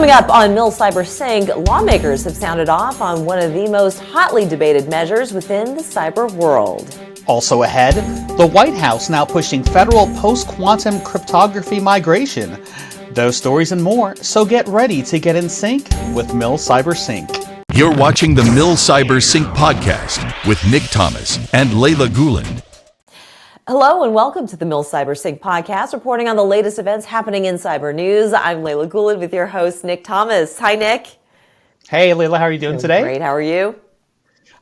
Coming up on MilCyberSync, lawmakers have sounded off on one of the most hotly debated measures within the cyber world. Also ahead, the White House now pushing federal post-quantum cryptography migration. Those stories and more, so get ready to get in sync with MilCyberSync. You're watching the MilCyberSync podcast with Nick Thomas and Layla Guland. Hello and welcome to the MilCyberSync podcast, reporting on the latest events happening in cyber news. I'm Layla Guland with your host, Nick Thomas. Hi, Nick. Hey, Layla, how are you doing today? Great. How are you?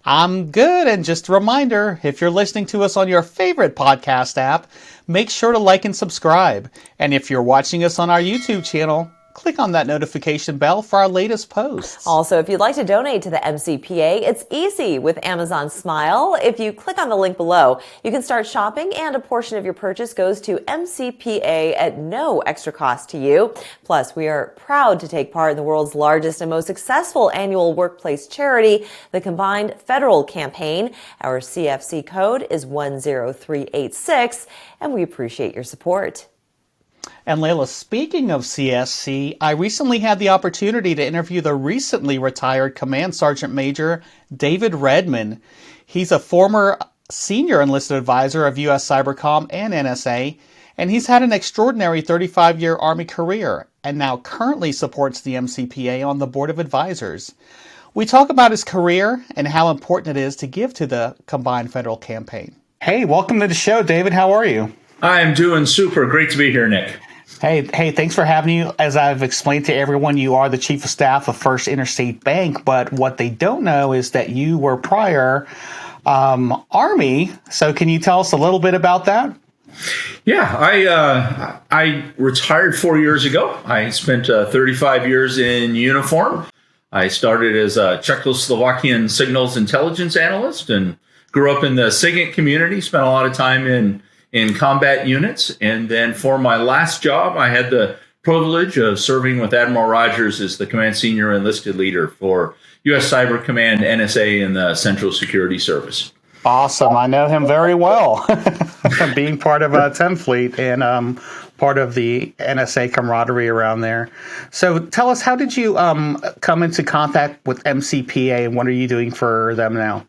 I'm good. And just a reminder, if you're listening to us on your favorite podcast app, make sure to like and subscribe. And if you're watching us on our YouTube channel, click on that notification bell for our latest posts. Also, if you'd like to donate to the MCPA, it's easy with Amazon Smile. If you click on the link below, you can start shopping and a portion of your purchase goes to MCPA at no extra cost to you. Plus, we are proud to take part in the world's largest and most successful annual workplace charity, the Combined Federal Campaign. Our CFC code is 10386, and we appreciate your support. And Layla, speaking of CSC, I recently had the opportunity to interview the recently retired Command Sergeant Major David Redman. He's a former senior enlisted advisor of U.S. Cybercom and NSA, and he's had an extraordinary 35-year Army career and now currently supports the MCPA on the Board of Advisors. We talk about his career and how important it is to give to the Combined Federal Campaign. Hey, welcome to the show, David. How are you? I'm doing super. Great to be here, Nick. Hey, thanks for having you. As I've explained to everyone, you are the Chief of Staff of First Interstate Bank, but what they don't know is that you were prior Army. So can you tell us a little bit about that? Yeah, I retired 4 years ago. I spent 35 years in uniform. I started as a Czechoslovakian signals intelligence analyst and grew up in the SIGINT community, spent a lot of time in combat units. And then for my last job, I had the privilege of serving with Admiral Rogers as the Command Senior Enlisted Leader for U.S. Cyber Command, NSA, and the Central Security Service. Awesome. I know him very well, being part of 10th Fleet and part of the NSA camaraderie around there. So tell us, how did you come into contact with MCPA, and what are you doing for them now?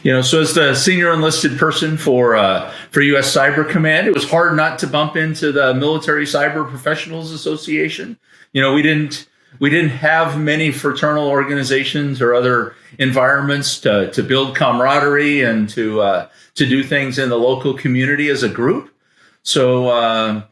So as the senior enlisted person for U.S. Cyber Command, it was hard not to bump into the Military Cyber Professionals Association. We didn't have many fraternal organizations or other environments to build camaraderie and to do things in the local community as a group. So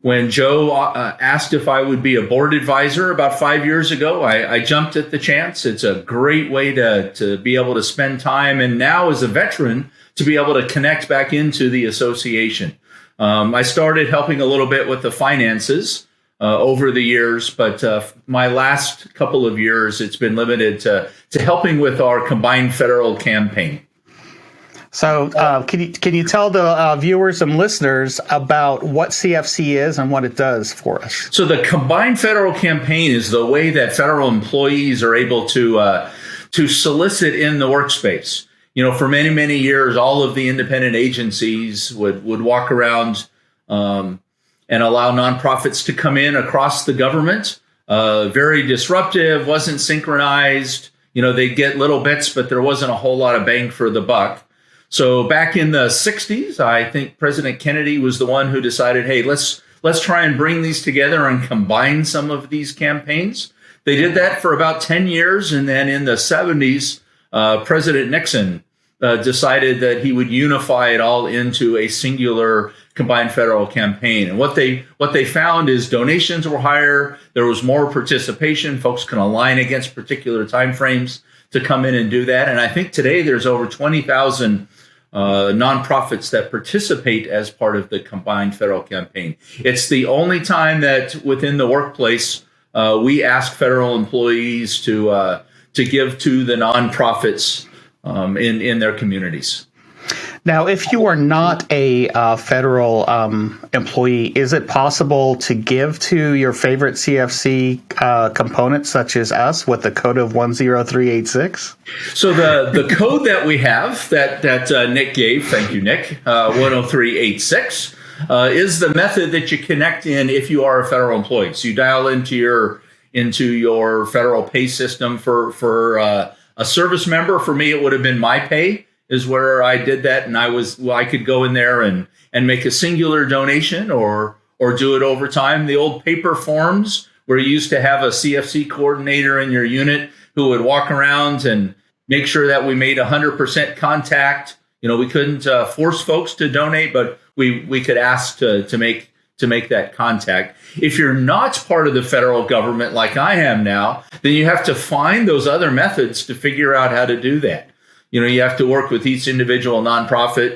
when Joe asked if I would be a board advisor about 5 years ago, I jumped at the chance. It's a great way to be able to spend time, and now as a veteran, to be able to connect back into the association. I started helping a little bit with the finances over the years, but my last couple of years, it's been limited to helping with our Combined Federal Campaign. So can you tell the viewers and listeners about what CFC is and what it does for us? So the Combined Federal Campaign is the way that federal employees are able to solicit in the workspace. For many, many years, all of the independent agencies would walk around and allow nonprofits to come in across the government. Very disruptive, wasn't synchronized. They'd get little bits, but there wasn't a whole lot of bang for the buck. So back in the 60s, I think President Kennedy was the one who decided, hey, let's try and bring these together and combine some of these campaigns. They did that for about 10 years. And then in the 70s, President Nixon decided that he would unify it all into a singular Combined Federal Campaign. And what they found is donations were higher. There was more participation. Folks can align against particular timeframes to come in and do that. And I think today there's over 20,000 nonprofits that participate as part of the Combined Federal Campaign. It's the only time that within the workplace we ask federal employees to give to the nonprofits in their communities. Now, if you are not a federal employee, is it possible to give to your favorite CFC components, such as us, with the code of 10386? So the code that we have that Nick gave, thank you, Nick, 10386, is the method that you connect in if you are a federal employee. So you dial into your into your federal pay system for a service member. For me, it would have been my pay is where I did that, and I could go in there and make a singular donation or do it over time. The old paper forms where you used to have a CFC coordinator in your unit who would walk around and make sure that we made 100% contact. We couldn't force folks to donate, but we could ask to make that contact. If you're not part of the federal government like I am now, then you have to find those other methods to figure out how to do that. You have to work with each individual nonprofit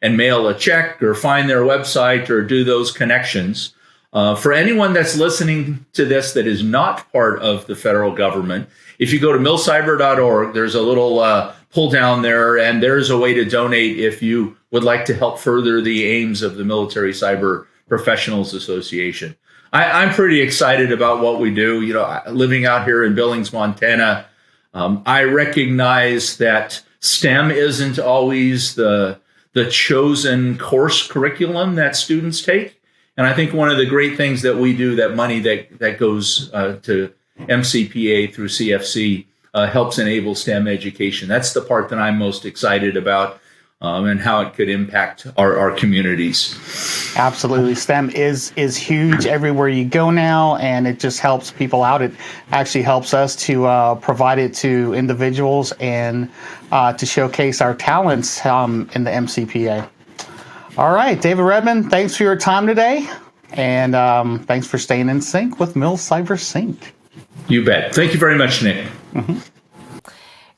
and mail a check or find their website or do those connections. For anyone that's listening to this that is not part of the federal government, if you go to milcyber.org, there's a little pull down there, and there's a way to donate if you would like to help further the aims of the Military Cyber Professionals Association. I'm pretty excited about what we do. Living out here in Billings, Montana, I recognize that STEM isn't always the chosen course curriculum that students take. And I think one of the great things that we do, that money that goes to MCPA through CFC helps enable STEM education. That's the part that I'm most excited about, and how it could impact our communities. Absolutely. STEM is huge everywhere you go now, and it just helps people out. It actually helps us to provide it to individuals and to showcase our talents in the MCPA. All right, David Redmond, thanks for your time today, and thanks for staying in sync with MilCyberSync. You bet. Thank you very much, Nick. Mm-hmm.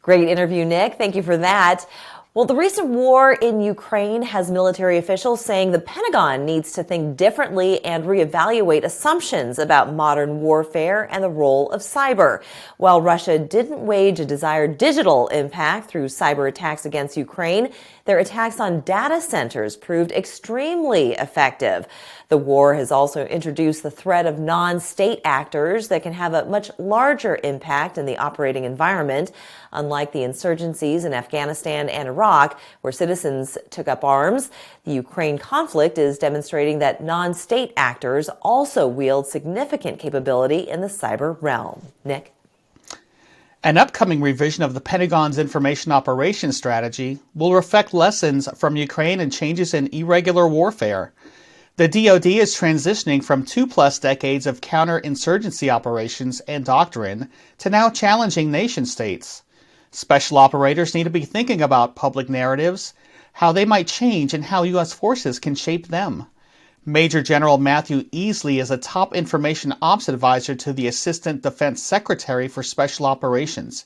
Great interview, Nick. Thank you for that. Well, the recent war in Ukraine has military officials saying the Pentagon needs to think differently and reevaluate assumptions about modern warfare and the role of cyber. While Russia didn't wage a desired digital impact through cyber attacks against Ukraine, their attacks on data centers proved extremely effective. The war has also introduced the threat of non-state actors that can have a much larger impact in the operating environment. Unlike the insurgencies in Afghanistan and Iraq, where citizens took up arms, the Ukraine conflict is demonstrating that non-state actors also wield significant capability in the cyber realm. Nick? An upcoming revision of the Pentagon's Information Operations Strategy will reflect lessons from Ukraine and changes in irregular warfare. The DoD is transitioning from 2+ decades of counterinsurgency operations and doctrine to now challenging nation-states. Special operators need to be thinking about public narratives, how they might change, and how U.S. forces can shape them. Major General Matthew Easley is a top information ops advisor to the Assistant Defense Secretary for Special Operations.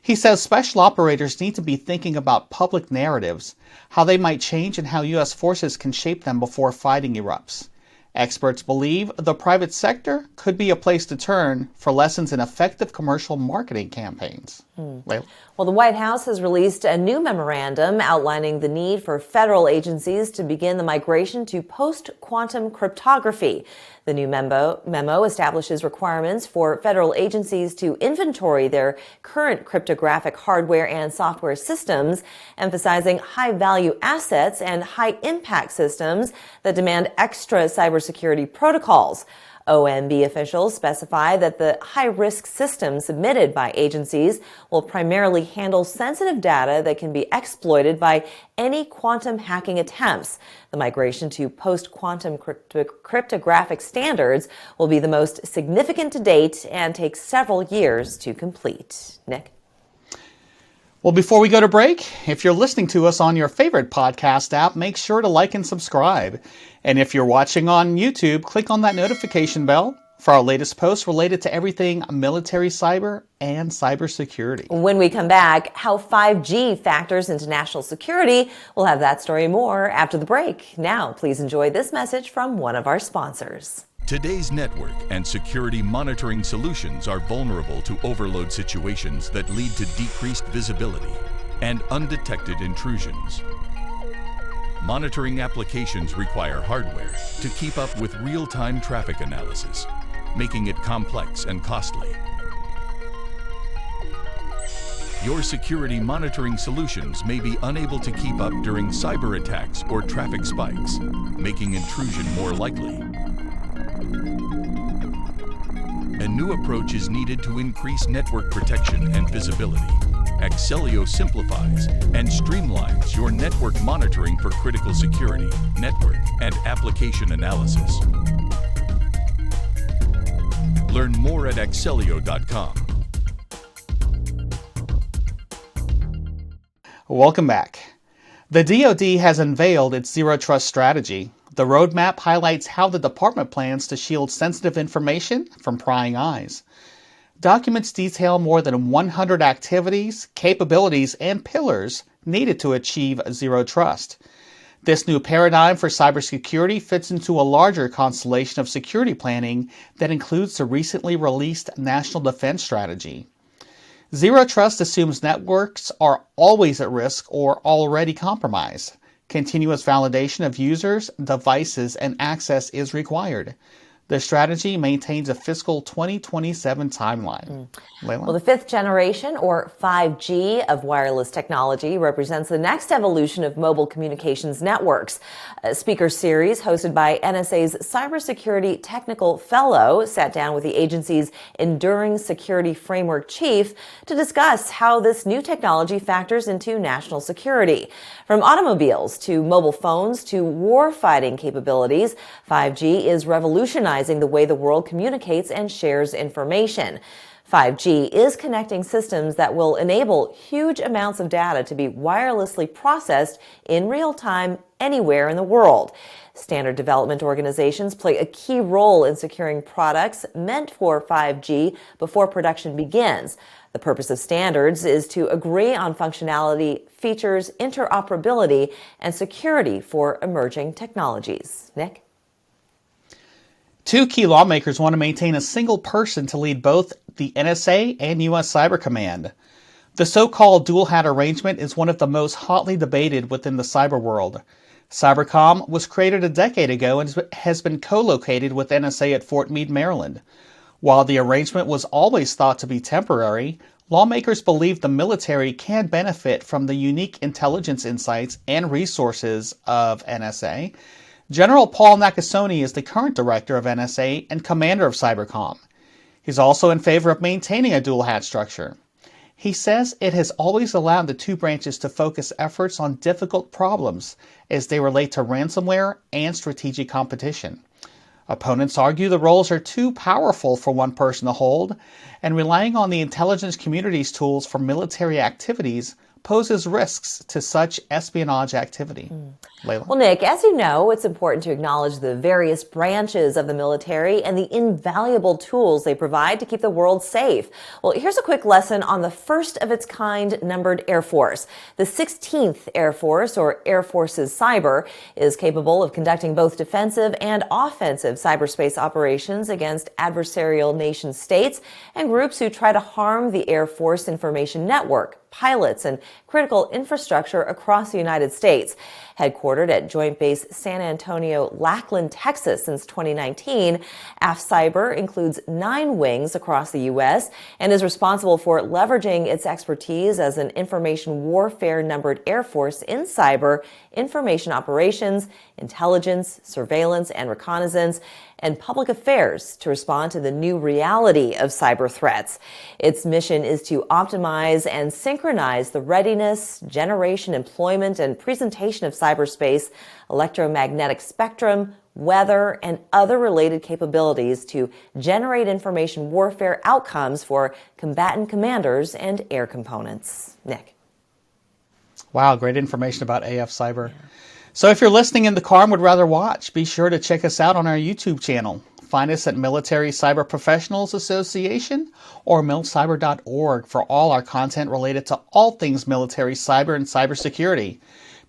He says special operators need to be thinking about public narratives, how they might change, and how U.S. forces can shape them before fighting erupts. Experts believe the private sector could be a place to turn for lessons in effective commercial marketing campaigns. Layla? Well, the White House has released a new memorandum outlining the need for federal agencies to begin the migration to post-quantum cryptography. The new memo establishes requirements for federal agencies to inventory their current cryptographic hardware and software systems, emphasizing high-value assets and high-impact systems that demand extra cybersecurity protocols. OMB officials specify that the high-risk systems submitted by agencies will primarily handle sensitive data that can be exploited by any quantum hacking attempts. The migration to post-quantum cryptographic standards will be the most significant to date and take several years to complete. Nick? Well, before we go to break, if you're listening to us on your favorite podcast app, make sure to like and subscribe. And if you're watching on YouTube, click on that notification bell for our latest posts related to everything military cyber and cybersecurity. When we come back, how 5G factors into national security. We'll have that story more after the break. Now, please enjoy this message from one of our sponsors. Today's network and security monitoring solutions are vulnerable to overload situations that lead to decreased visibility and undetected intrusions. Monitoring applications require hardware to keep up with real-time traffic analysis, making it complex and costly. Your security monitoring solutions may be unable to keep up during cyber attacks or traffic spikes, making intrusion more likely. A new approach is needed to increase network protection and visibility. Axellio simplifies and streamlines your network monitoring for critical security, network, and application analysis. Learn more at axellio.com. Welcome back. The DoD has unveiled its Zero Trust strategy. The roadmap highlights how the department plans to shield sensitive information from prying eyes. Documents detail more than 100 activities, capabilities, and pillars needed to achieve Zero Trust. This new paradigm for cybersecurity fits into a larger constellation of security planning that includes the recently released National Defense Strategy. Zero Trust assumes networks are always at risk or already compromised. Continuous validation of users, devices, and access is required. The strategy maintains a fiscal 2027 timeline. Layla? Well, the fifth generation, or 5G, of wireless technology represents the next evolution of mobile communications networks. A speaker series hosted by NSA's Cybersecurity Technical Fellow sat down with the agency's Enduring Security Framework Chief to discuss how this new technology factors into national security. From automobiles to mobile phones to war-fighting capabilities, 5G is revolutionizing the way the world communicates and shares information. 5G is connecting systems that will enable huge amounts of data to be wirelessly processed in real time anywhere in the world. Standard development organizations play a key role in securing products meant for 5G before production begins. The purpose of standards is to agree on functionality, features, interoperability, and security for emerging technologies. Nick? Two key lawmakers want to maintain a single person to lead both the NSA and U.S. Cyber Command. The so-called dual hat arrangement is one of the most hotly debated within the cyber world. Cybercom was created a decade ago and has been co-located with NSA at Fort Meade, Maryland. While the arrangement was always thought to be temporary, lawmakers believe the military can benefit from the unique intelligence insights and resources of NSA. General Paul Nakasone is the current director of NSA and commander of Cybercom. He's also in favor of maintaining a dual hat structure. He says it has always allowed the two branches to focus efforts on difficult problems as they relate to ransomware and strategic competition. Opponents argue the roles are too powerful for one person to hold, and relying on the intelligence community's tools for military activities poses risks to such espionage activity. Layla? Well, Nick, as you know, it's important to acknowledge the various branches of the military and the invaluable tools they provide to keep the world safe. Well, here's a quick lesson on the first of its kind numbered Air Force. The 16th Air Force, or Air Force's Cyber, is capable of conducting both defensive and offensive cyberspace operations against adversarial nation states and groups who try to harm the Air Force information network, pilots, and critical infrastructure across the United States. Headquartered at Joint Base San Antonio, Lackland, Texas since 2019, AFCyber includes 9 wings across the U.S. and is responsible for leveraging its expertise as an information warfare numbered Air Force in cyber, information operations, intelligence, surveillance and reconnaissance, and public affairs to respond to the new reality of cyber threats. Its mission is to optimize and synchronize the readiness, generation, employment, and presentation of cyberspace, electromagnetic spectrum, weather, and other related capabilities to generate information warfare outcomes for combatant commanders and air components. Nick. Wow, great information about AFCyber. Yeah. So if you're listening in the car and would rather watch, be sure to check us out on our YouTube channel. Find us at Military Cyber Professionals Association or MilCyber.org for all our content related to all things military cyber and cybersecurity.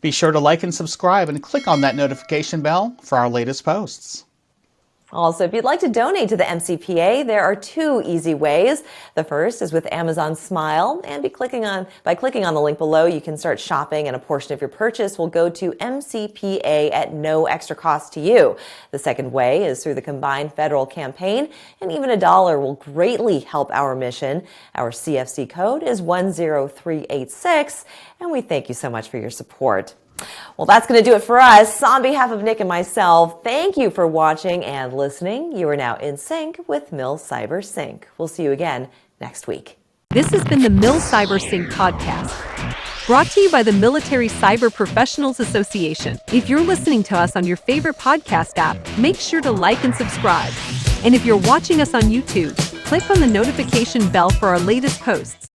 Be sure to like and subscribe and click on that notification bell for our latest posts. Also, if you'd like to donate to the MCPA, there are 2 easy ways. The first is with Amazon Smile, and by clicking on the link below, you can start shopping, and a portion of your purchase will go to MCPA at no extra cost to you. The second way is through the combined federal campaign, and even $1 will greatly help our mission. Our CFC code is 10386, and we thank you so much for your support. Well, that's going to do it for us. On behalf of Nick and myself, thank you for watching and listening. You are now in sync with MilCyberSync. We'll see you again next week. This has been the MilCyberSync podcast, brought to you by the Military Cyber Professionals Association. If you're listening to us on your favorite podcast app, make sure to like and subscribe. And if you're watching us on YouTube, click on the notification bell for our latest posts.